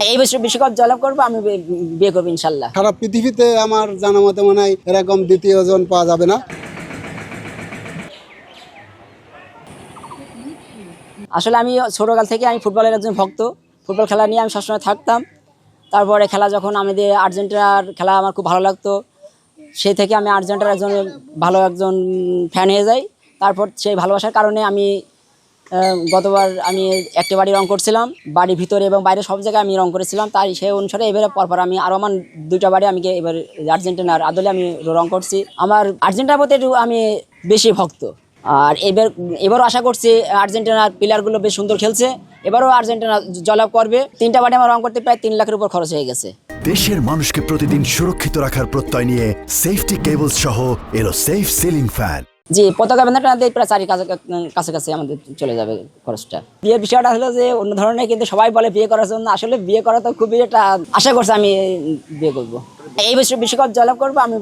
এই বছর বিশ্বকাপ জয়লাভ করবো, আমি বিয়ে করবো ইনশাল্লাহ। সারা পৃথিবীতে আমার জানা মতে মনে হয় এরকম দ্বিতীয় জন পাওয়া যাবে না। আসলে আমি ছোটকাল থেকে আমি ফুটবলের একজন ভক্ত। ফুটবল খেলা নিয়ে আমি সবসময় থাকতাম। তারপরে খেলা যখন আমাদের আর্জেন্টিনার খেলা আমার খুব ভালো লাগতো, সেই থেকে আমি আর্জেন্টিনার একজন ফ্যান হয়ে যাই। তারপর সেই ভালোবাসার কারণে আমি গতবার আমি একটা বাড়ি রং করছিলাম, বাড়ির ভিতরে এবং বাইরে সব জায়গায় আমি রং করেছিলাম। তাই সেই অনুসারে এবারে পরপর আমি আরও আমার দুইটা বাড়ি আমি এবার আর্জেন্টিনার আদলে আমি রং করছি। আমার আর্জেন্টিনার প্রতি একটু আমি বেশি ভক্ত। আর এবারও আশা করছি আর্জেন্টিনার প্লেয়ারগুলো বেশ সুন্দর খেলছে, এবারও আর্জেন্টিনা জয়লাভ করবে। তিনটা বাড়ি আমার রং করতে প্রায় 3 লাখের উপর খরচ হয়ে গেছে। দেশের মানুষকে প্রতিদিন সুরক্ষিত রাখার প্রত্যয় নিয়ে সেফটি কেবল সহ এলো সেফ সিলিং ফ্যান। জি, পতাকা ব্যানারটা দিয়ে প্রায় 4 কাছাকাছি আমাদের চলে যাবে খরচটা। বিয়ের বিষয়টা হলো যে অন্য ধরনের, কিন্তু সবাই বলে বিয়ে করার জন্য। আসলে বিয়ে করা তো খুবই একটা আশা করছে আমি বিয়ে করব। এই বছর বিশ্বকাপ জয়লাভ করবো, আমি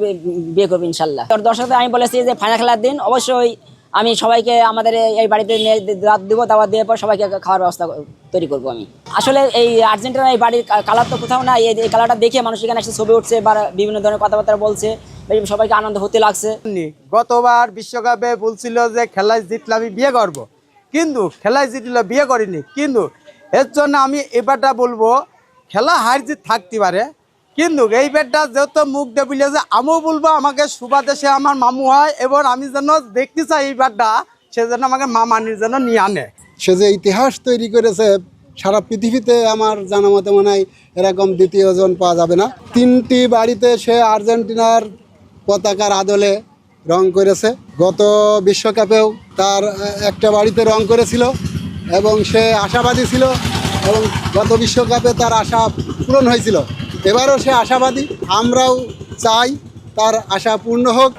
বিয়ে করবো ইনশাল্লাহ। দর্শকদের আমি বলেছি যে ফাইনাল খেলার দিন অবশ্যই আমি সবাইকে আমাদের এই বাড়িতে নিয়ে দাওয়াত দিব, দাওয়াত দেওয়ার পর সবাইকে খাওয়ার ব্যবস্থা তৈরি করবো আমি। আসলে এই আর্জেন্টিনার এই বাড়ির কালার তো কোথাও না, এই কালারটা দেখে মানুষ এখানে একটা ছবি উঠছে বা বিভিন্ন ধরনের কথাবার্তা বলছে, সবাইকে আনন্দ হতে লাগছে। গতবার বিশ্বকাপে বলছিল যে খেলায় জিতলে আমি বিয়ে করব, কিন্তু খেলায় জিতলে বিয়ে করিনি। কিন্তু এর জন্য আমি এবারটা বলবো, খেলা হার জিত থাকতে পারে, কিন্তু এই ব্যাটটা যেহেতু মুখ দিয়ে বলেছে, আমিও বলবো আমাকে সুবাদেশে আমার মামু হয়, এবং আমি যেন দেখতে চাই এই ব্যাটটা, সে যেন আমাকে মামানির জন্য নিয়ে আনে। সে যে ইতিহাস তৈরি করেছে, সারা পৃথিবীতে আমার জানা মতে মনে হয় এরকম দ্বিতীয় জন পাওয়া যাবে না। 3টি বাড়িতে সে আর্জেন্টিনার পতাকার আদলে রং করেছে। গত বিশ্বকাপেও তার একটা বাড়িতে রং করেছিল এবং সে আশাবাদী ছিল, এবং গত বিশ্বকাপে তার আশা পূরণ হয়েছিল। এবারও সে আশাবাদী। আমরাও চাই তার আশা পূর্ণ হোক।